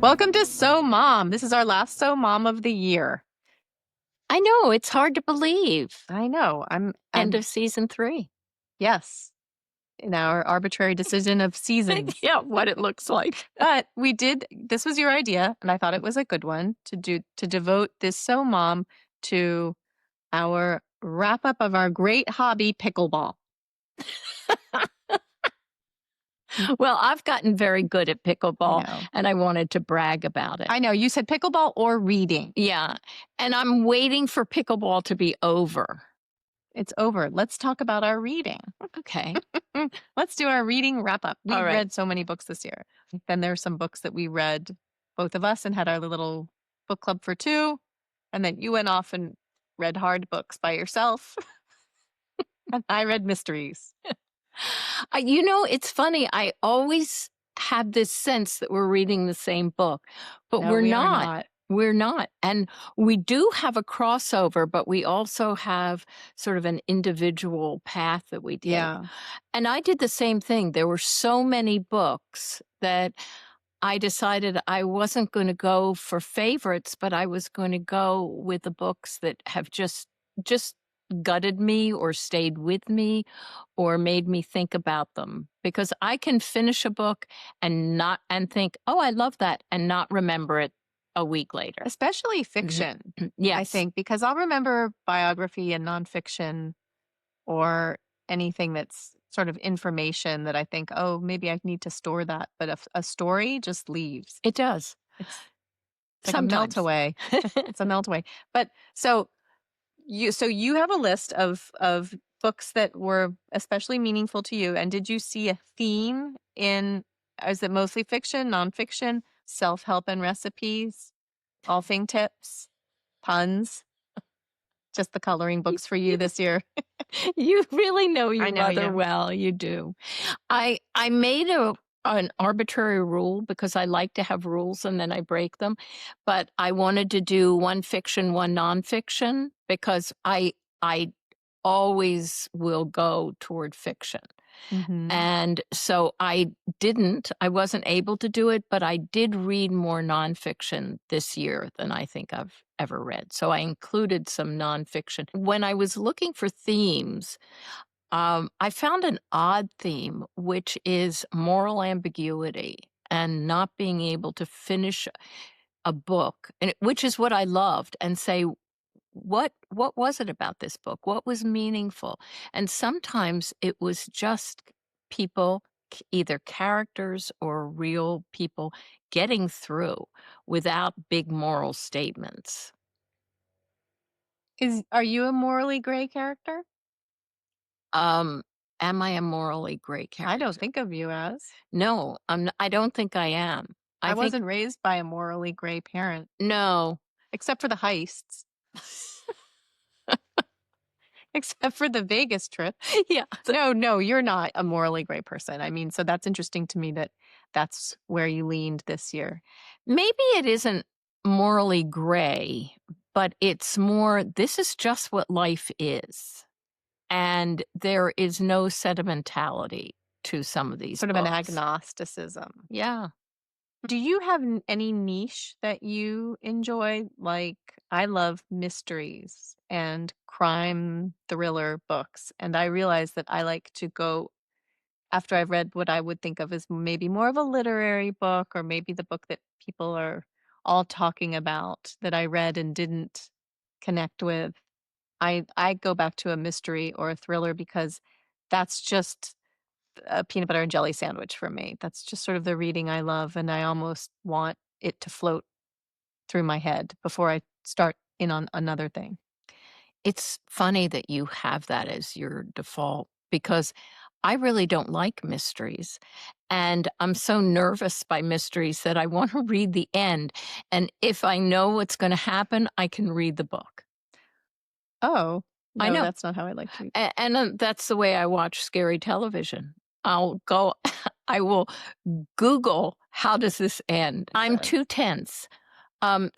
Welcome to So Mom. This is our last So Mom of the year. I know, it's hard to believe. I know. End of season 3. Yes, in our arbitrary decision of seasons. Yeah, what it looks like. But this was your idea, and I thought it was a good one to devote this So Mom to our wrap up of our great hobby, pickleball. Well, I've gotten very good at pickleball, know. and I wanted to brag about it. I know. You said pickleball or reading. Yeah, and I'm waiting for pickleball to be over. It's over. Let's talk about our reading. Okay. Let's do our reading wrap up. We All right. read so many books this year. Then there are some books that we read, both of us, and had our little book club for 2. And then you went off and read hard books by yourself. And I read mysteries. It's funny. I always have this sense that we're reading the same book, but No, we're we are not. not. We're not. And we do have a crossover, but we also have sort of an individual path that we take. Yeah. And I did the same thing. There were so many books that I decided I wasn't going to go for favorites, but I was going to go with the books that have just gutted me or stayed with me or made me think about them, because I can finish a book and think, "Oh, I love that," and not remember it a week later. Especially fiction, Yes. I think, because I'll remember biography and nonfiction or anything that's sort of information that I think, oh, maybe I need to store that. But a story just leaves. It does. It's like a melt Sometimes. away. It's a melt away. But so you have a list of books that were especially meaningful to you. And did you see a theme is it mostly fiction, nonfiction, self-help and recipes, golfing tips, puns? Just the coloring books for you this year. You really know your I know mother you. well. You do. I made an arbitrary rule because I like to have rules and then I break them. But I wanted to do one fiction, one nonfiction, because I always will go toward fiction. Mhm. And so I wasn't able to do it, but I did read more nonfiction this year than I think I've ever read. So I included some nonfiction. When I was looking for themes, I found an odd theme, which is moral ambiguity and not being able to finish a book, which is what I loved, and say, what was it about this book? What was meaningful? And sometimes it was just people, either characters or real people, getting through without big moral statements. Are you a morally gray character? Am I a morally gray character? I don't think of you as. No, I don't think I am. I think wasn't raised by a morally gray parent, no. except for the heists. Except for the Vegas trip. Yeah. No, you're not a morally gray person. I mean, so that's interesting to me that that's where you leaned this year. Maybe it isn't morally gray, but it's more, this is just what life is. And there is no sentimentality to some of these Sort of an books. agnosticism. Yeah. Do you have any niche that you enjoy? Like, I love mysteries and crime thriller books. And I realize that I like to go after I've read what I would think of as maybe more of a literary book, or maybe the book that people are all talking about that I read and didn't connect with. I go back to a mystery or a thriller because that's just a peanut butter and jelly sandwich for me. That's just sort of the reading I love, and I almost want it to float through my head before I start in on another thing. It's funny that you have that as your default, because I really don't like mysteries. And I'm so nervous by mysteries that I want to read the end. And if I know what's going to happen, I can read the book. Oh, I no, know. that's not how I like to read. And that's the way I watch scary television. I will Google, how does this end? I'm too tense.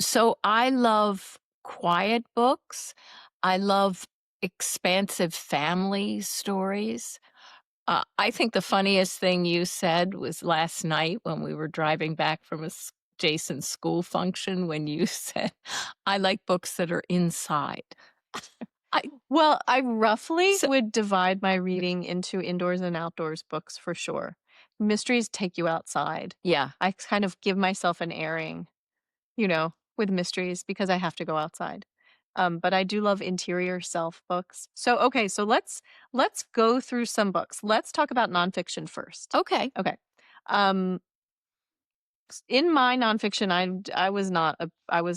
So I love quiet books. I love expansive family stories. I think the funniest thing you said was last night when we were driving back from Jason's school function when you said, "I like books that are inside." I Well, I roughly so would divide my reading into indoors and outdoors books for sure. Mysteries take you outside. yeah. I kind of give myself an airing, with mysteries because I have to go outside. But I do love interior self books. So okay, so let's go through some books. Let's talk about nonfiction first. Okay. Okay. Um, in my nonfiction, I was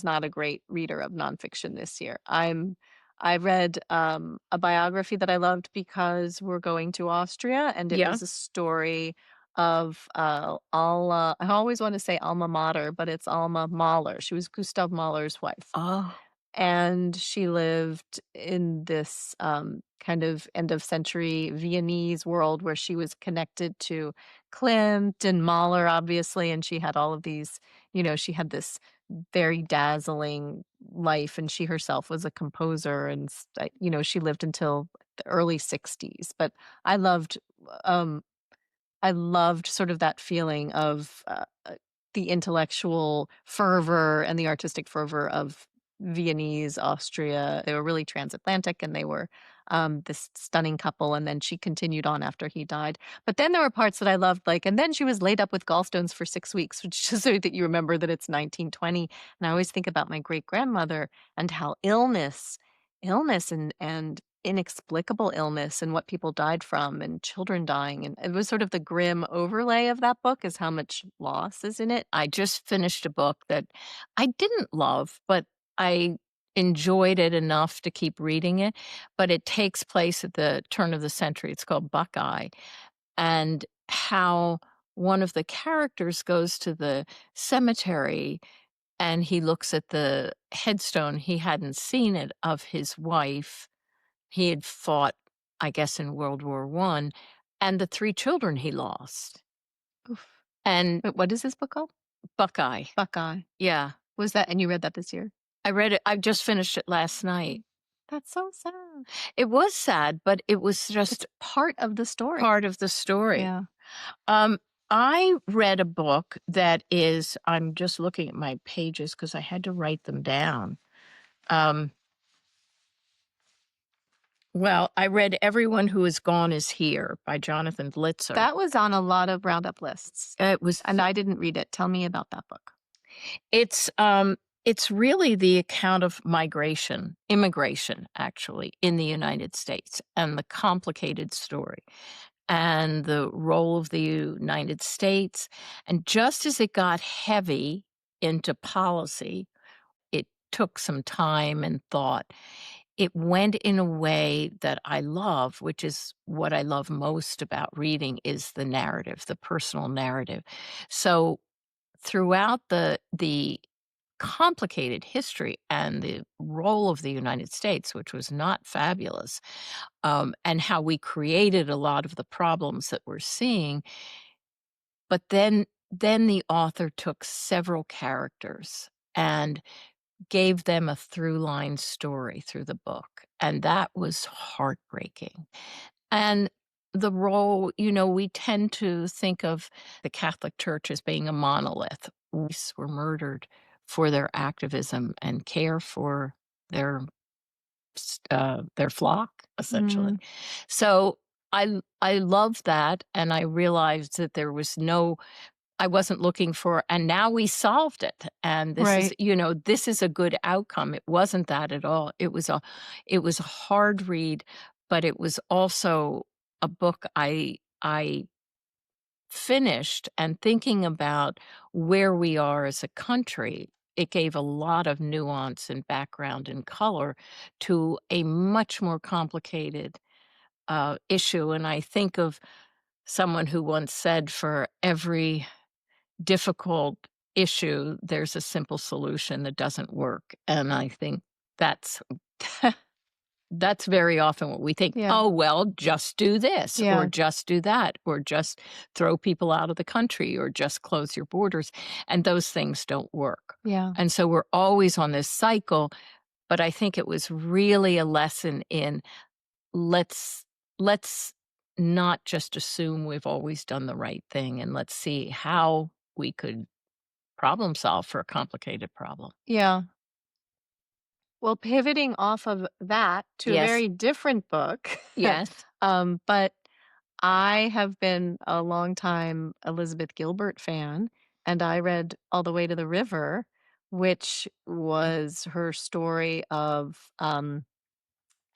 not a great reader of nonfiction this year. I read a biography that I loved because we're going to Austria, and it Yeah. was a story of Alma. I always want to say alma mater, but it's Alma Mahler. She was Gustav Mahler's wife, Oh. and she lived in this kind of end of century Viennese world where she was connected to Klimt and Mahler, obviously, and she had all of these, she had this very dazzling life, and she herself was a composer, and she lived until the early 60s. But I loved um, I loved sort of that feeling of, the intellectual fervor and the artistic fervor of Viennese Austria. They were really transatlantic, and they were, this stunning couple, and then she continued on after he died. But then there were parts that I loved, like, and then she was laid up with gallstones for 6 weeks, which just so that you remember that it's 1920, and I always think about my great-grandmother and how illness and inexplicable illness and what people died from and children dying, and it was sort of the grim overlay of that book is how much loss is in it. I just finished a book that I didn't love, but I enjoyed it enough to keep reading it, but it takes place at the turn of the century. It's called Buckeye, and how one of the characters goes to the cemetery and he looks at the headstone, he hadn't seen it, of his wife. He had fought, I guess, in World War I, and the 3 children he lost. Oof. And Wait, what is this book called? Buckeye. Buckeye. Yeah. Was that and you read that this year? I read it. I just finished it last night. That's so sad. It was sad, but it was It's just part of the story. part of the story. Yeah. Um, I read a book that is, I'm just looking at my pages because I had to write them down. Um, well, I read Everyone Who Is Gone Is Here by Jonathan Blitzer. That was on a lot of roundup lists, It was and I didn't read it. Tell me about that book. It's, it's really the account of immigration, actually, in the United States, and the complicated story, and the role of the United States. And just as it got heavy into policy, it took some time and thought. It went in a way that I love, which is what I love most about reading, is the narrative, the personal narrative. So throughout the complicated history and the role of the United States, which was not fabulous, and how we created a lot of the problems that we're seeing. But then the author took several characters and gave them a through line story through the book, and that was heartbreaking. And the role, we tend to think of the Catholic Church as being a monolith. Priests were murdered for their activism and care for their their flock, essentially. Mm, So I love that, and I realized that there was no. I wasn't looking for, and now we solved it. And right. this is a good outcome. It wasn't that at all. It was a hard read, but it was also a book I finished, and thinking about where we are as a country, it gave a lot of nuance and background and color to a much more complicated issue. And I think of someone who once said, for every difficult issue, there's a simple solution that doesn't work. And I think that's that's very often what we think. Yeah. Oh, well, just do this or Yeah. just do that or just throw people out of the country or just close your borders. And those things don't work. Yeah. And so we're always on this cycle. But I think it was really a lesson in, let's let's not just assume we've always done the right thing, and let's see how we could problem solve for a complicated problem. Yeah. Well, pivoting off of that to a Yes. very different book, Yes. but I have been a long time Elizabeth Gilbert fan, and I read All the Way to the River, which was her story of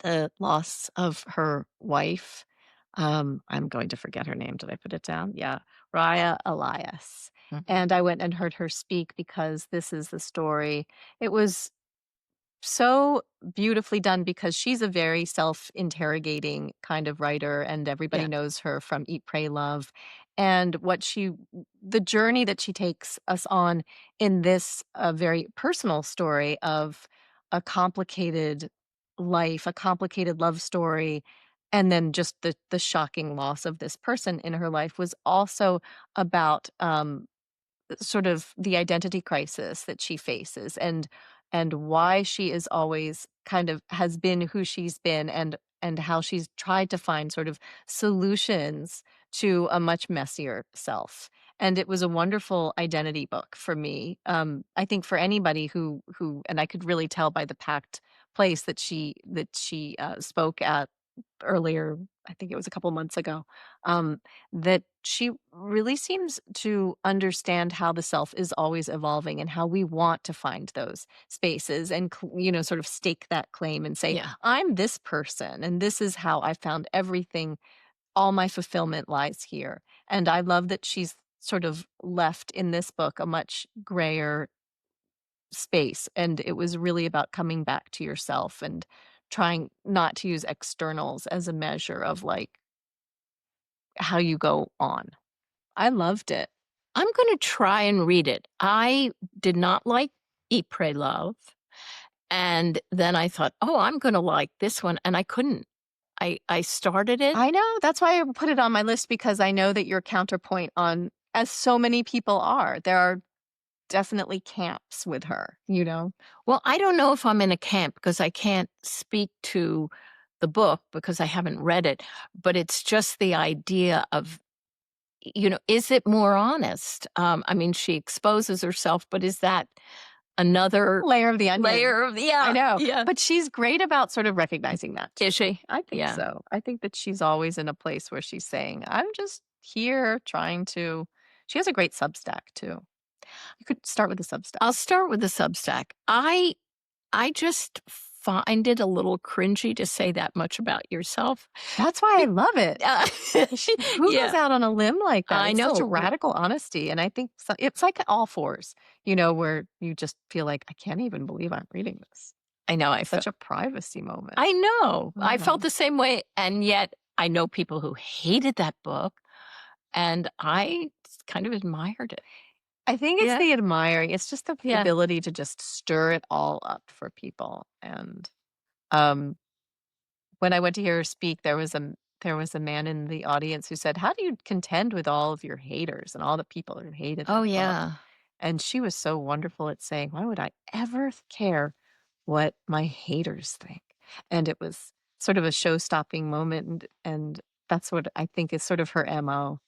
the loss of her wife. I'm going to forget her name. Did I put it down? Yeah, Raya Elias. Mhm. And I went and heard her speak because this is the story. It was so beautifully done because she's a very self-interrogating kind of writer, and everybody Yeah. knows her from Eat, Pray, Love. And the journey that she takes us on in this very personal story of a complicated life, a complicated love story, and then just the shocking loss of this person in her life was also about sort of the identity crisis that she faces and why she is always kind of has been who she's been and how she's tried to find sort of solutions to a much messier self. And it was a wonderful identity book for me. I think for anybody who and I could really tell by the packed place that she spoke at earlier, I think it was a couple months ago, that she really seems to understand how the self is always evolving and how we want to find those spaces and, sort of stake that claim and say, Yeah. I'm this person and this is how I found everything. All my fulfillment lies here. And I love that she's sort of left in this book a much grayer space, and it was really about coming back to yourself and trying not to use externals as a measure of, like, how you go on. I loved it. I'm gonna try and read it. I did not like Eat, Pray, Love, and then I thought, "Oh, I'm gonna like this one," and I couldn't. I started it. I know, that's why I put it on my list because I know that your counterpoint on as so many people are, there are definitely camps with her, you know? Well, I don't know if I'm in a camp because I can't speak to the book because I haven't read it, but it's just the idea of, is it more honest? I mean, she exposes herself, but is that another Layer of the onion. layer of I yeah, know, yeah. but she's great about sort of recognizing that too. Is she? I think Yeah. so. I think that she's always in a place where she's saying, "I'm just here trying to." She has a great Substack too. You could start with the Substack. I'll start with the Substack. I just find it a little cringy to say that much about yourself. That's why I Be love it. uh, Who goes yeah, out on a limb like that? I It's such a know. radical honesty, and I think it's like all fours, where you just feel like, "I can't even believe I'm reading this." I know, It's such a privacy moment. I know. I Yeah. felt the same way, and yet I know people who hated that book, and I kind of admired it. I think it's Yeah, the admiring. It's just the yeah. ability to just stir it all up for people, and, um, when I went to hear her speak, there was a man in the audience who said, "How do you contend with all of your haters and all the people who hated Oh, that book?" yeah. And she was so wonderful at saying, "Why would I ever care what my haters think?" And it was sort of a show-stopping moment, and that's what I think is sort of her MO.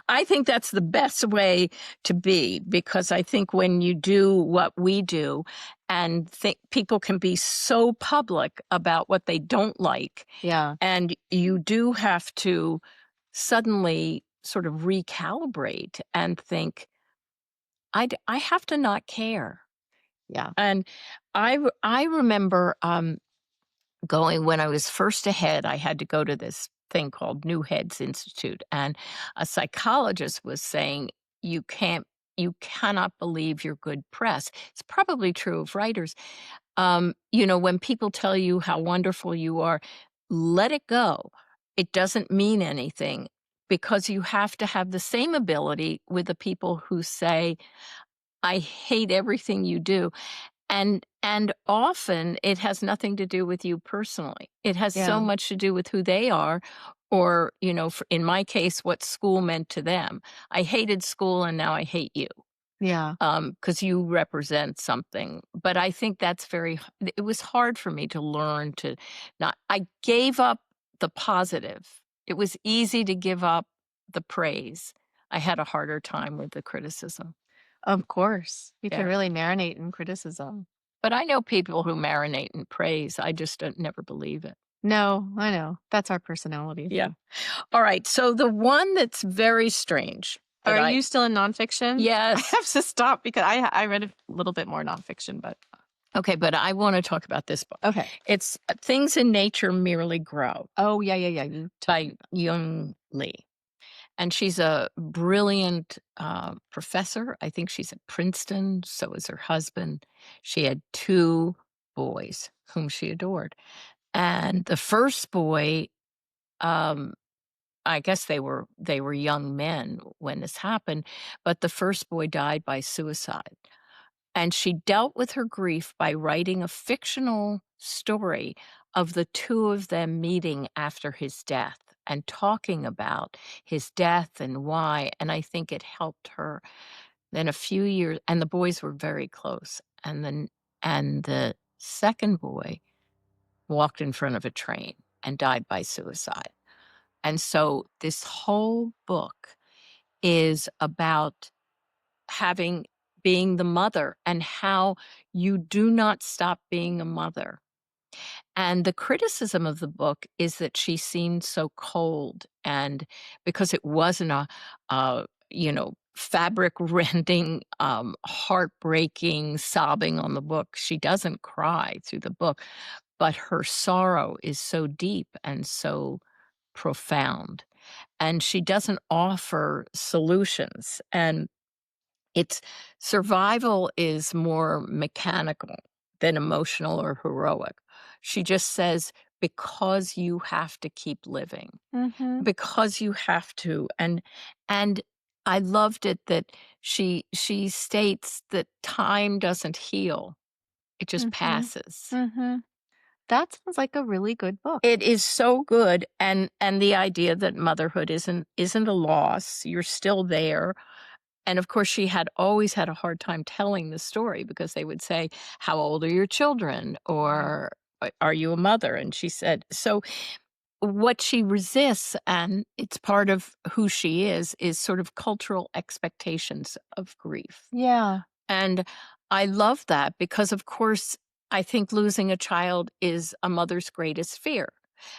I think that's the best way to be because I think when you do what we do and think people can be so public about what they don't like, Yeah, and you do have to suddenly sort of recalibrate and think, I have to not care. yeah. And I remember going when I was first ahead, I had to go to this thing called New Heads Institute, and a psychologist was saying, "You can't, you cannot believe your good press." It's probably true of writers. When people tell you how wonderful you are, let it go. It doesn't mean anything because you have to have the same ability with the people who say, "I hate everything you do." And often it has nothing to do with you personally. It has so Yeah, much to do with who they are or, in my case, what school meant to them. I hated school and now I hate you, yeah, because you represent something. But I think that's it was hard for me to learn to not I gave up the positive. It was easy to give up the praise. I had a harder time with the criticism. Of course. You can Yeah. really marinate in criticism. But I know people who marinate in praise. I just don't never believe it. No, I know. That's our personality. Yeah. All right. So the one that's very strange that Are I you still in nonfiction? I yes. have to stop because I read a little bit more nonfiction, but Okay, but I want to talk about this book. okay. It's Things in Nature Merely Grow Oh, yeah, yeah, yeah. You told by me that. Young Lee. And she's a brilliant professor. I think she's at Princeton. So is her husband. She had two boys whom she adored. And the first boy, um, I guess they were young men when this happened, but the first boy died by suicide. And she dealt with her grief by writing a fictional story of the two of them meeting after his death and talking about his death and why. And I think it helped her. Then a few years, and the boys were very close. And the second boy walked in front of a train and died by suicide. And so this whole book is about having being the mother and how you do not stop being a mother. And the criticism of the book is that she seemed so cold, and because it wasn't fabric rending, heartbreaking sobbing on the book. She doesn't cry through the book, but her sorrow is so deep and so profound. And she doesn't offer solutions. And its survival is more mechanical than emotional or heroic. She just says, because you have to keep living, Mhm. because you have to. And I loved it that she states that time doesn't heal. It just Mhm. passes. Mhm. That sounds like a really good book. It is so good, and the idea that motherhood isn't a loss. You're still there. And of course, she had always had a hard time telling the story because they would say, "How old are your children?" Right. or Are you a mother?" And she said, so what she resists, and it's part of who she is sort of cultural expectations of grief. Yeah. And I love that because, of course, I think losing a child is a mother's greatest fear.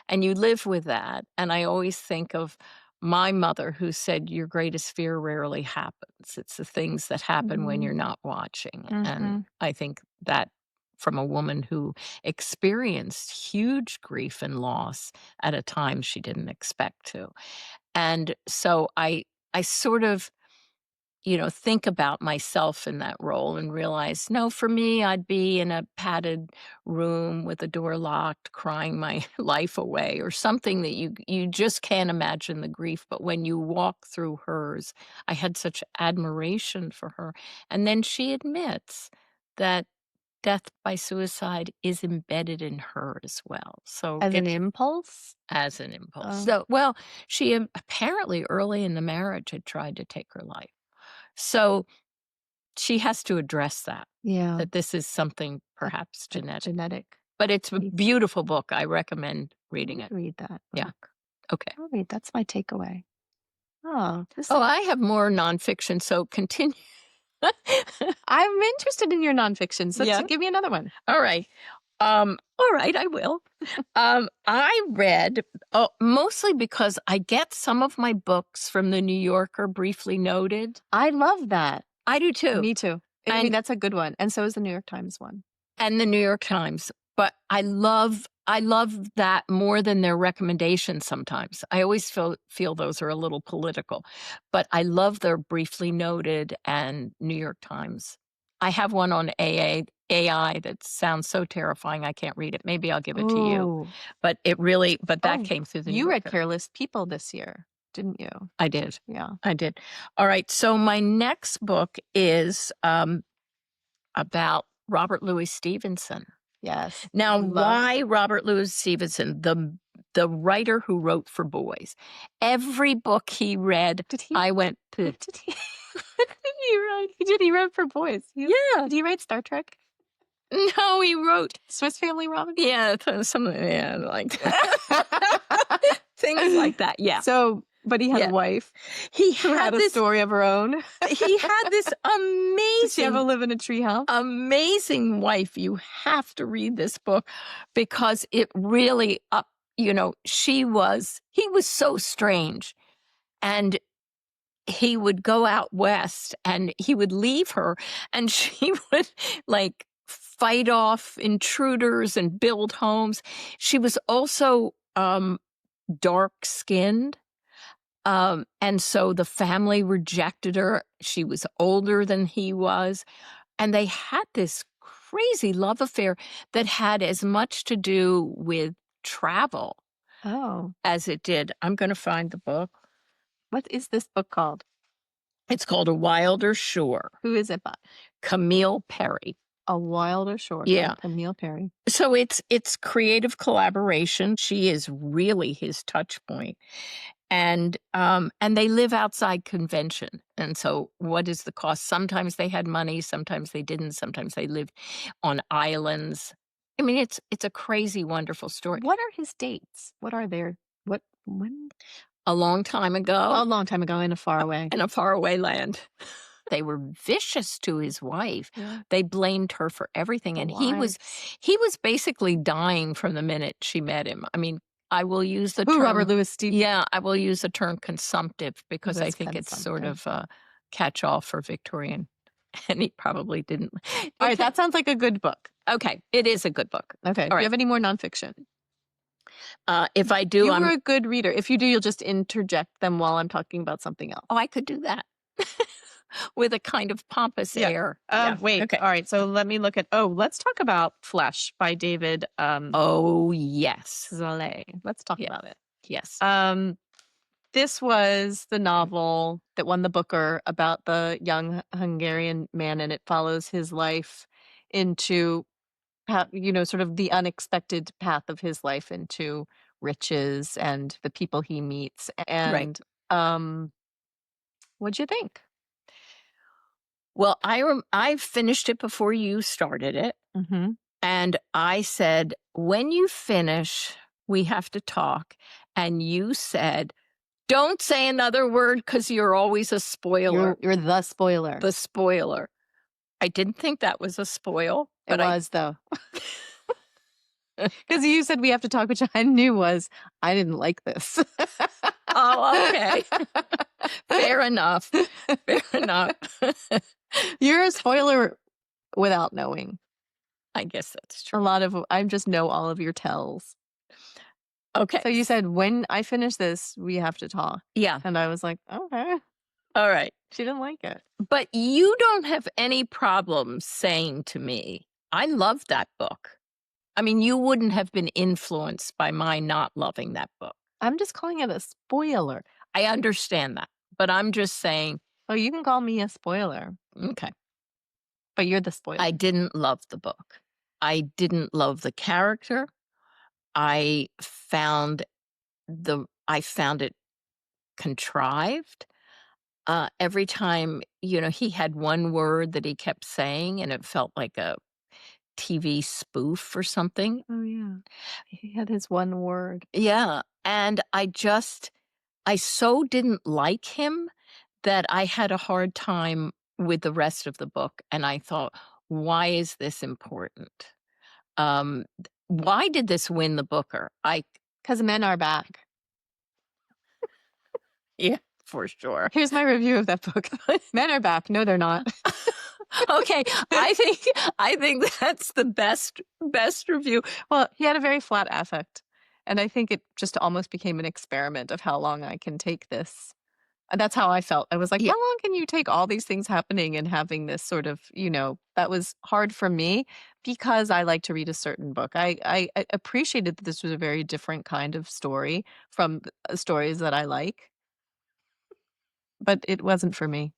And you live with that. And I always think of my mother who said, your greatest fear rarely happens. It's the things that happen when Mhm. you're not watching. And Mhm. I think that from a woman who experienced huge grief and loss at a time she didn't expect to. And so I sort of think about myself in that role and realize, no, for me, I'd be in a padded room with the door locked, crying my life away, or something that you just can't imagine the grief. But when you walk through hers, I had such admiration for her. And then she admits that death by suicide is embedded in her as well. So As an gets impulse? as an impulse. Oh, So, well, she apparently early in the marriage had tried to take her life. So she has to address yeah. that this is something A perhaps a genetic. genetic But it's a piece. beautiful book. I recommend I reading might it. read that Yeah. book. Okay. I'll read that's my takeaway. Oh, this Oh, I have more nonfiction, so continue. I'm interested in your nonfiction, so Yeah. give me another one. All right. All right, I will. I read mostly because I get some of my books from the New Yorker briefly noted. I love that. I do too. Me too. I mean, And that's a good one, and so is the New York Times one. and the New York Times. But I love that more than their recommendations sometimes. I always feel those are a little political, but I love their briefly noted and New York Times. I have one on AI that sounds so terrifying I can't read it. Maybe I'll give it to you. Oh. But that Oh, came through the New you read Yorker. Careless People this year, didn't you? I did. Yeah. I did. All right. So my next book is about Robert Louis Stevenson. Yes. Now, Love why Robert Louis Stevenson, the writer who wrote for boys? Every book he read, Did he I went to, what did he what did he write? He wrote for boys. yeah. Did he write Star Trek? No, he wrote, Swiss Family Robinson? yeah, something, yeah, like things like that. Yeah. So, But he had a Yeah. wife He who had had a this story of her own. he had this Did she ever amazing, live in a treehouse? amazing wife. You have to read this book because it really he was so strange. And he would go out west and he would leave her and she would like fight off intruders and build homes. She was also dark skinned. And so the family rejected her. She was older than he was. And they had this crazy love affair that had as much to do with travel Oh. as it did. I'm going to find the book. What is this book called? It's called A Wilder Shore. Who is it by? Camille Perry. A Wilder Shore by Yeah. Camille Perry. So it's creative collaboration. She is really his touch point. And they live outside convention. And so what is the cost? Sometimes they had money, sometimes they didn't, sometimes they lived on islands. I mean, it's a crazy, wonderful story. What are his dates? What are their when? A long time A ago long time ago in a faraway. in a faraway land. They were vicious to his wife. Yeah. They blamed her for everything. And he was basically dying from the minute she met him. I mean, I will use the term Robert Louis Stevenson. Yeah, I will use the term consumptive because I was think it's sort consumptive. of a catch-all for Victorian. And he probably didn't. All right, that sounds like a good book. Okay, it is a good book. Okay. Do right. you have any more nonfiction? If I do, You I'm were a good reader. If you do, you'll just interject them while I'm talking about something else. I could do that with a kind of pompous air. Wait. Okay. All right. So let me look at. Let's talk about Flesh by David. Oh yes, Zale. Let's talk Yeah. about it. yes. This was the novel that won the Booker about the young Hungarian man, and it follows his life into, sort of the unexpected path of his life into riches and the people he meets. And what'd you think? Well, I finished it before you started it. Mm-hmm. And I said, when you finish, we have to talk. And you said, don't say another word because you're always a spoiler. You're the spoiler. The spoiler. I didn't think that was a spoil. It was, though. Because you said we have to talk, which I knew was, I didn't like this. Oh, okay. Fair enough. Fair enough. You're a spoiler without knowing. I guess that's true. I just know all of your tells. Okay. So you said, when I finish this, we have to talk. Yeah. And I was like, okay. All right. She didn't like it. But you don't have any problem saying to me, I love that book. I mean, you wouldn't have been influenced by my not loving that book. I'm just calling it a spoiler. I understand that. But I'm just saying. Oh, you can call me a spoiler. Okay. But you're the spoiler. I didn't love the book. I didn't love the character. I found it contrived. Every time, he had one word that he kept saying and it felt like a TV spoof or something. Oh, yeah. He had his one word. Yeah. And I so didn't like him that I had a hard time with the rest of the book. And I thought, why is this important? Why did this win the Booker? Because men are back. Yeah, for sure. Here's my review of that book. Men are back. No, they're not. Okay, I think that's the best review. Well, he had a very flat affect, and I think it just almost became an experiment of how long I can take this. And that's how I felt. I was like, Yeah. how long can you take all these things happening and having this sort of, that was hard for me because I like to read a certain book. I appreciated that this was a very different kind of story from stories that I like, but it wasn't for me.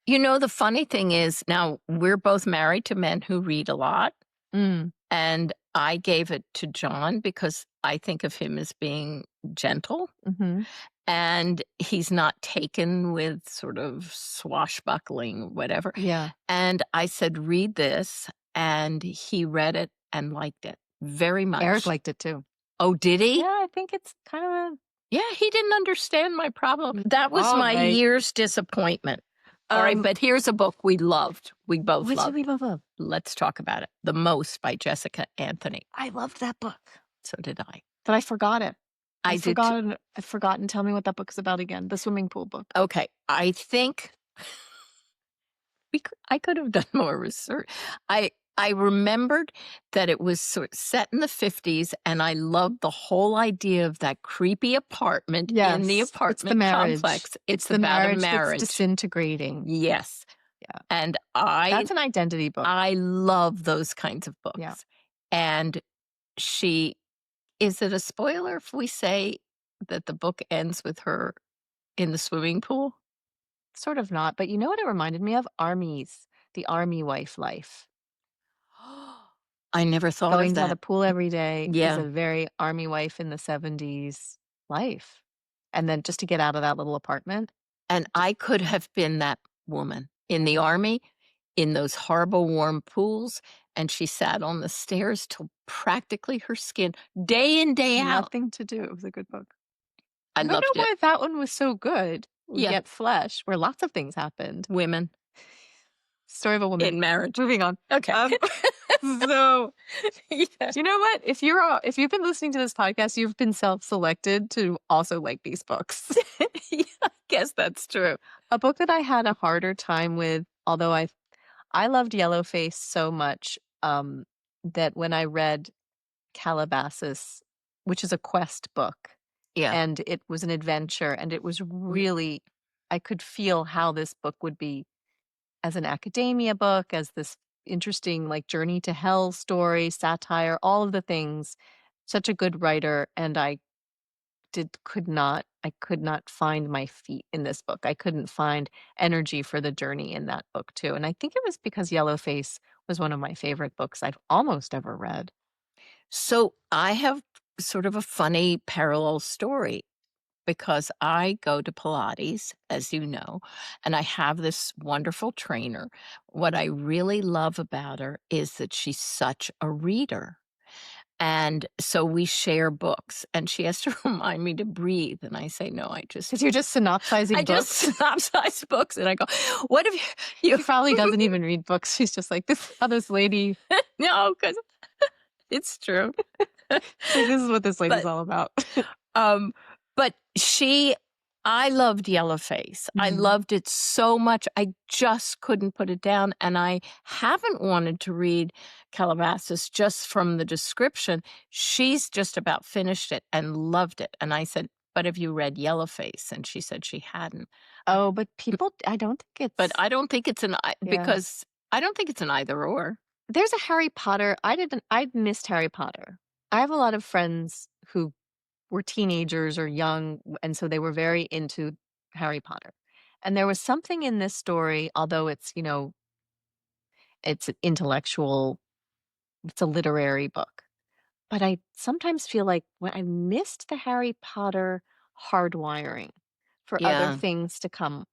The funny thing is, now we're both married to men who read a lot. Mm. And I gave it to John because I think of him as being gentle. Mm-hmm. And he's not taken with sort of swashbuckling, whatever. Yeah. And I said, read this. And he read it and liked it very much. Eric liked it too. Oh, did he? Yeah, I think it's kind of Yeah, he didn't understand my problem. That was All my right. year's disappointment. All right, Um, but here's a book we loved. We both which did we loved. both love? Let's talk about it. The Most by Jessica Anthony. I loved that book, So did I. but I forgot it. I did too. I've forgotten. Tell me what that book is about again. The swimming pool book. Okay, I think I could have done more research. I remembered that it was set in the 50s, and I loved the whole idea of that creepy apartment in the Yes, it's the apartment marriage. complex. It's It's the about a marriage that's marriage. disintegrating. Yes. Yeah, And that's an identity book. I love those kinds of Yeah, books. And she is it a spoiler if we say that the book ends with her in the swimming pool? sort of not. But you know what it reminded me of? Armies, the army wife life. I never thought of Going to the that. pool every day is Yeah. a very army wife in the 70s life. And then just to get out of that little apartment, And just I could have been that woman in the yeah, army, in those horrible warm pools, and she sat on the stairs till practically her skin, day in, day out. nothing to do. It was a good book. I I don't loved know it. why that one was so good. We Yeah, Get Flesh, where lots of things happened. women Story of a woman. in marriage. Moving on. Okay. Um, so Yeah. you know what? If you've been listening to this podcast, you've been self-selected to also like these books. Yeah, I guess that's true. A book that I had a harder time with, although I loved Yellowface so much, that when I read Calabasas, which is a quest book, Yeah. and it was an adventure, and it was really I could feel how this book would be as an academia book, as this interesting, like, journey to hell story, satire, all of the things. Such a good writer, and I could not find my feet in this book. I couldn't find energy for the journey in that book too, and I think it was because Yellowface was one of my favorite books I've almost ever read. So I have sort of a funny parallel story because I go to Pilates, as you know, and I have this wonderful trainer. What I really love about her is that she's such a reader. And so we share books, and she has to remind me to breathe. And I say, no, Because 'Cause you're just synopsizing I just books? synopsize books. And I go, what have you, She probably doesn't even read books. She's just like, "This how this lady no, because it's true. like, this is what this lady's But all about." Um, but I loved Yellowface. I Mhm. loved it so much. I just couldn't put it down. And I haven't wanted to read Calabasas just from the description. She's just about finished it and loved it. And I said, but have you read Yellowface? And she said she hadn't. Oh, but people I don't think But it's I don't think it's yeah. because I don't think it's an either or. There's a Harry Potter I missed Harry Potter. I have a lot of friends who were teenagers or young, and so they were very into Harry Potter. And there was something in this story, although it's, it's an intellectual, it's a literary book. But I sometimes feel like when I missed the Harry Potter hardwiring for other Yeah. things to come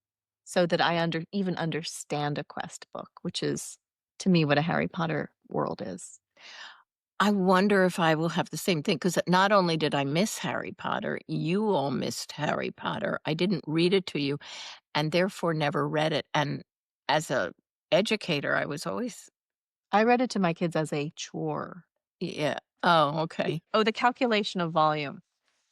so that I even understand a quest book, which is to me what a Harry Potter world is. I wonder if I will have the same thing because not only did I miss Harry Potter, you all missed Harry Potter. I didn't read it to you and therefore never read it. And as a educator, I was always I read it to my kids as a chore. yeah. Oh, okay. Oh, the calculation of volume.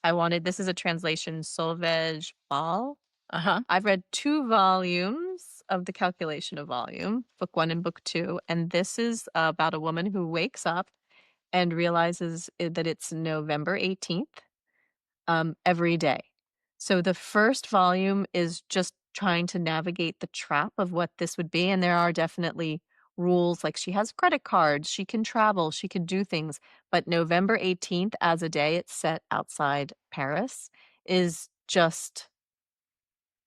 I wanted this is a translation, Solveig Ball. Uh-huh. I've read 2 volumes of The Calculation of Volume, book 1 and book 2, and this is about a woman who wakes up and realizes that it's November 18th, every day. So the first volume is just trying to navigate the trap of what this would be, and there are definitely rules, like she has credit cards, she can travel, she can do things, but November 18th as a day, it's set outside Paris, is just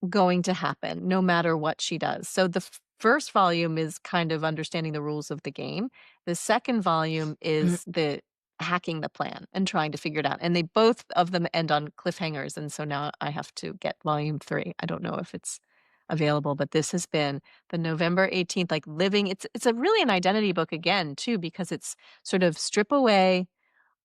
going to happen no matter what she does. So the first volume is kind of understanding the rules of the game. The second volume is the hacking the plan and trying to figure it out. And they both of them end on cliffhangers. And so now I have to get volume 3. I don't know if it's available, but this has been the November 18th, like living. It's a really an identity book again, too, because it's sort of strip away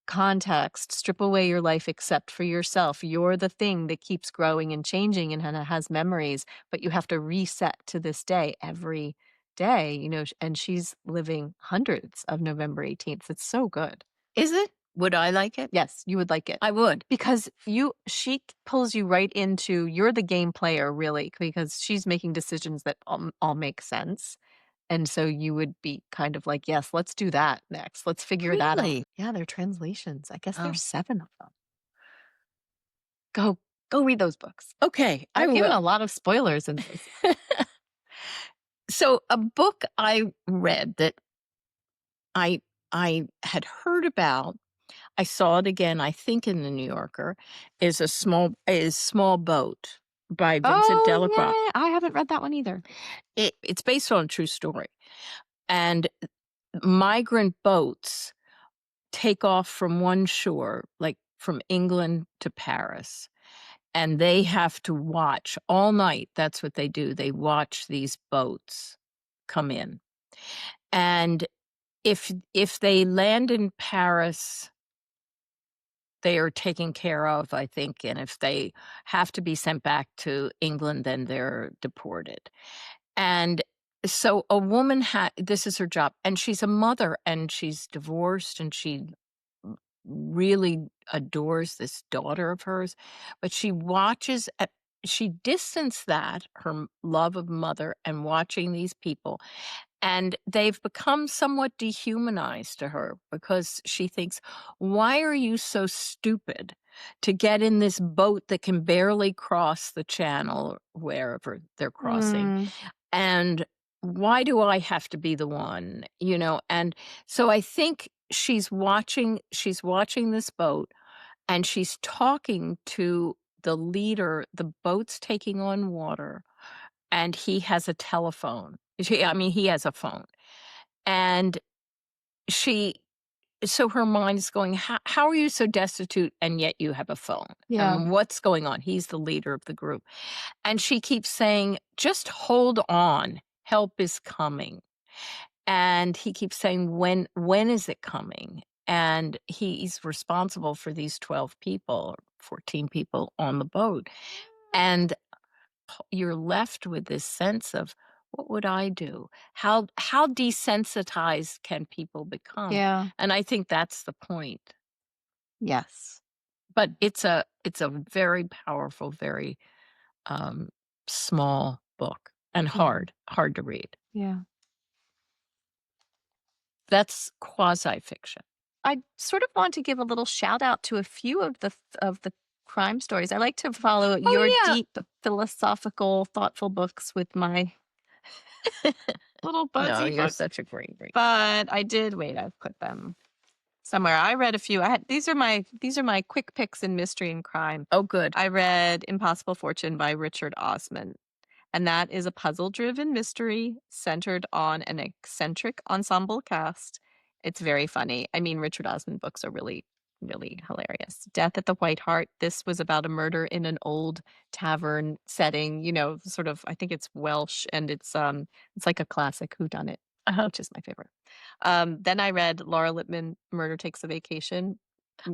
context, strip away your life except for yourself. You're the thing that keeps growing and changing and has memories, but you have to reset to this day every day, and she's living hundreds of November 18th. It's so good. Is it? Would I like it? Yes, you would like it. I would. Because she pulls you right into you're the game player, really, because she's making decisions that all make sense. And so you would be kind of like, "Yes, let's do that next. Let's figure that out." Really? Yeah, they're translations. I guess Oh, there's 7 of them. Go go read those books. okay, I I've given will. a lot of spoilers in this. So a book I read that I had heard about, I saw it again, I think in the New Yorker, is Small Boat by Vincent Oh, Delacroix. yeah, I haven't read that one either. It's based on a true story. And migrant boats take off from one shore, like from England to Paris, and they have to watch all night. That's what they do. They watch these boats come in. And if they land in Paris, they are taken care of, I think, and if they have to be sent back to England, then they're deported. And so a woman this is her job, and she's a mother, and she's divorced, and she really adores this daughter of hers, but she distanced her love of mother and watching these people, and they've become somewhat dehumanized to her because she thinks, "Why are you so stupid to get in this boat that can barely cross the channel wherever they're crossing? Mm, And why do I have to be the one?" And so I think she's watching this boat, and she's talking to the leader. The boat's taking on water, and he has a telephone. I mean, he has a phone. And she so her mind is going, how are you so destitute and yet you have a phone? yeah, And what's going on? He's the leader of the group. And she keeps saying, just hold on. Help is coming. And he keeps saying, when is it coming? And he's responsible for these 12 people, or 14 people on the boat. And you're left with this sense of, what would I do? How desensitized can people become? yeah, And I think that's the point. yes. But it's a very powerful, very um, small book and Yeah, hard to read. yeah. That's quasi fiction. I sort of want to give a little shout out to a few of the crime stories. I like to follow your Oh yeah. deep philosophical, thoughtful books with my little No, buzzy you're books. such a great reader. But I did wait, I've put them somewhere. I read a few. These are my quick picks in mystery and crime. Oh, good. I read Impossible Fortune by Richard Osman. And that is a puzzle driven mystery centered on an eccentric ensemble cast. It's very funny. I mean, Richard Osman books are really, really hilarious. Death at the White Hart. This was about a murder in an old tavern setting, sort of, I think it's Welsh, and it's like a classic whodunit, Uh-huh. which is my favorite. Then I read Laura Lippman, Murder Takes a Vacation.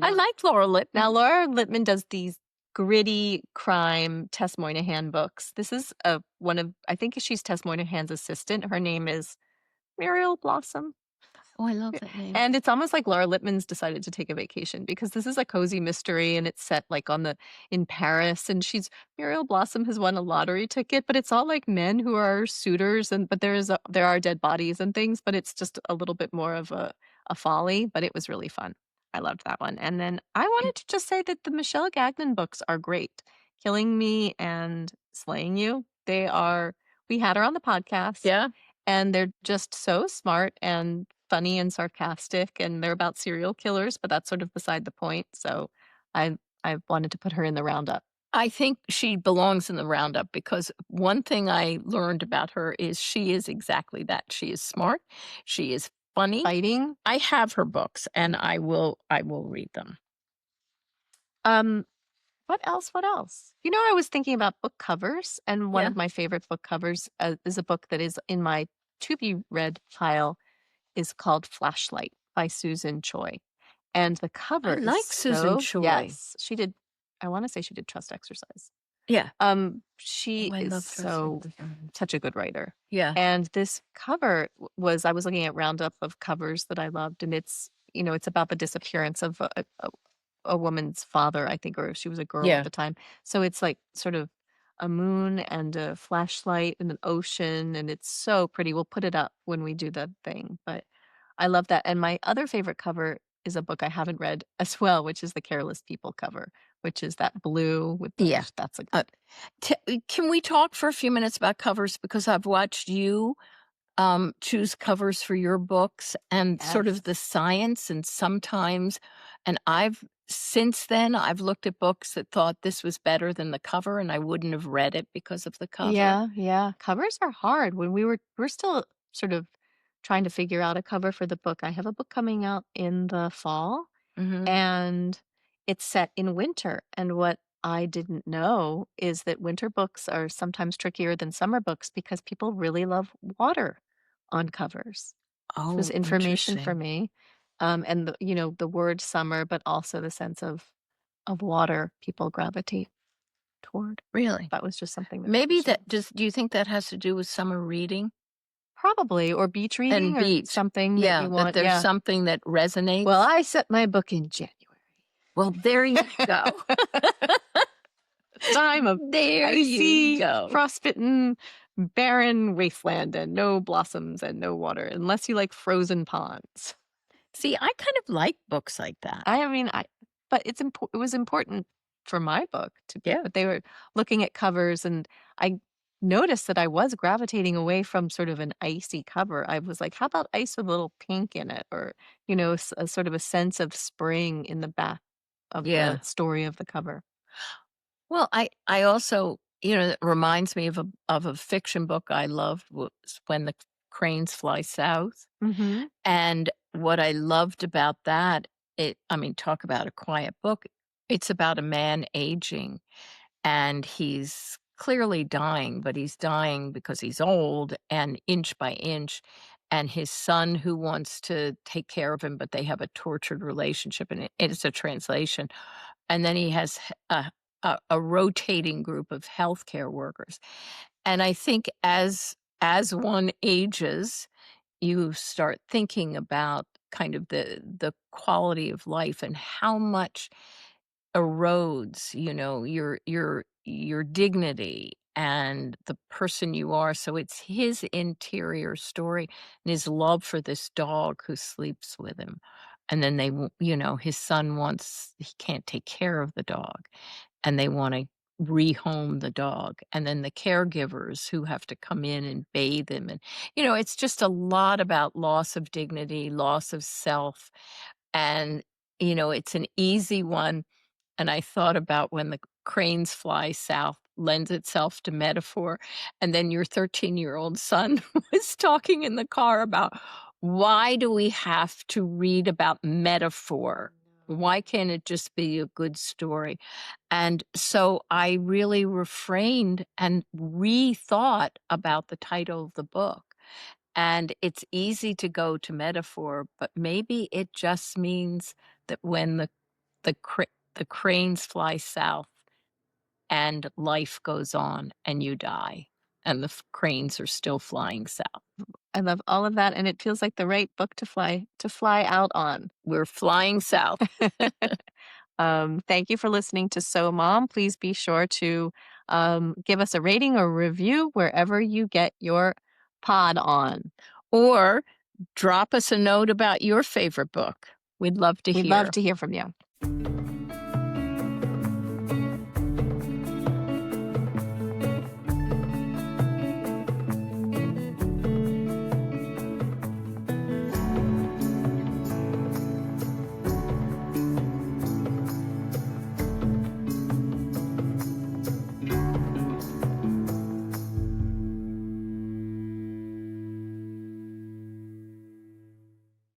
I Now, like Laura now Lippman. Laura Lippman does these gritty crime Tess Moynihan books. This is one of I think she's Tess Moynihan's assistant. Her name is Muriel Blossom. Oh, I love that name. And it's almost like Laura Lippman's decided to take a vacation because this is a cozy mystery and it's set like in Paris, and Muriel Blossom has won a lottery ticket, but it's all like men who are suitors, but there are dead bodies and things, but it's just a little bit more of a folly, but it was really fun. I loved that one. And then I wanted to just say that the Michelle Gagnon books are great. Killing Me and Slaying You. We had her on the podcast, Yeah. and they're just so smart and funny and sarcastic, and they're about serial killers, but that's sort of beside the point. So I wanted to put her in the roundup. I think she belongs in the roundup because one thing I learned about her is she is exactly that. She is smart. She is funny. Fighting. I have her books and I will read them. Um, what else? What else? I was thinking about book covers, and one Yeah. of my favorite book covers is a book that is in my to be read pile is called Flashlight by Susan Choi. and the I cover is like Susan so Choi. yes, she did I wanna say she did Trust Exercise. Yeah. Oh, She I is love Trust so Exercise. such a good writer, Yeah. and this cover was I was looking at roundup of covers that I loved, and it's about the disappearance of a woman's father, I think, or she was a girl at Yeah. the time. So it's like sort of a moon and a flashlight and an ocean, and it's so pretty. We'll put it up when we do the thing, but I love that. And my other favorite cover is a book I haven't read as well, which is the Careless People cover, which is that blue with the Yeah. that's a Uh, can we talk for a few minutes about covers? Because I've watched you choose covers for your books and sort yes. of the science, and sometimes, and I've since then I've looked at books that thought this was better than the cover, and I wouldn't have read it because of the cover. Yeah, yeah. Covers are hard. When we're still sort of trying to figure out a cover for the book. I have a book coming out in the fall Hmm. and it's set in winter. And what I didn't know is that winter books are sometimes trickier than summer books because people really love water on covers. This was Oh, information for interesting. me. And the word summer, but also the sense of water people gravitate toward. Really? That was just something that Maybe covers that do. just, do you think that has to do with summer reading Probably, or beach and reading or beach? something that Yeah, you that want, there's yeah. something that Well, resonates. I set my book in January. Well, there you go. Time of There you icy, go. frostbitten, barren wasteland and no blossoms and no water, unless you like frozen ponds. See, I kind of like books like that. I mean, but it was important for my book to be, Yeah. but they were looking at covers and I noticed that I was gravitating away from sort of an icy cover. I was like, how about ice with a little pink in it or, a sort of a sense of spring in the back of the Yeah. story of the cover. Well, I also, it reminds me of a fiction book I loved was When the Cranes Fly South. Mhm. And what I loved about that, I mean, talk about a quiet book. It's about a man aging and he's clearly dying, but he's dying because he's old and inch by inch. And his son, who wants to take care of him, but they have a tortured relationship, and it's a translation. And then he has a rotating group of healthcare workers. And I think as one ages, you start thinking about kind of the quality of life and how much erodes, your dignity and the person you are. So it's his interior story and his love for this dog who sleeps with him. And then his son wants he can't take care of the dog and they want to rehome the dog. And then the caregivers who have to come in and bathe him. And, it's just a lot about loss of dignity, loss of self. And, it's an easy one, and I thought about When the Cranes Fly South lends itself to metaphor, and then your 13-year-old son was talking in the car about, "Why do we have to read about metaphor? Why can't it just be a good story?" And so I really refrained and rethought about the title of the book, and it's easy to go to metaphor, but maybe it just means that when the cra the cranes fly south and life goes on and you die, and the cranes are still flying south. I love all of that, and it feels like the right book to fly out on. We're flying south. Thank you for listening to So Mom. Please be sure to give us a rating or review wherever you get your pod on. Or drop us a note about your favorite book. We'd love to We'd love hear. to hear from you.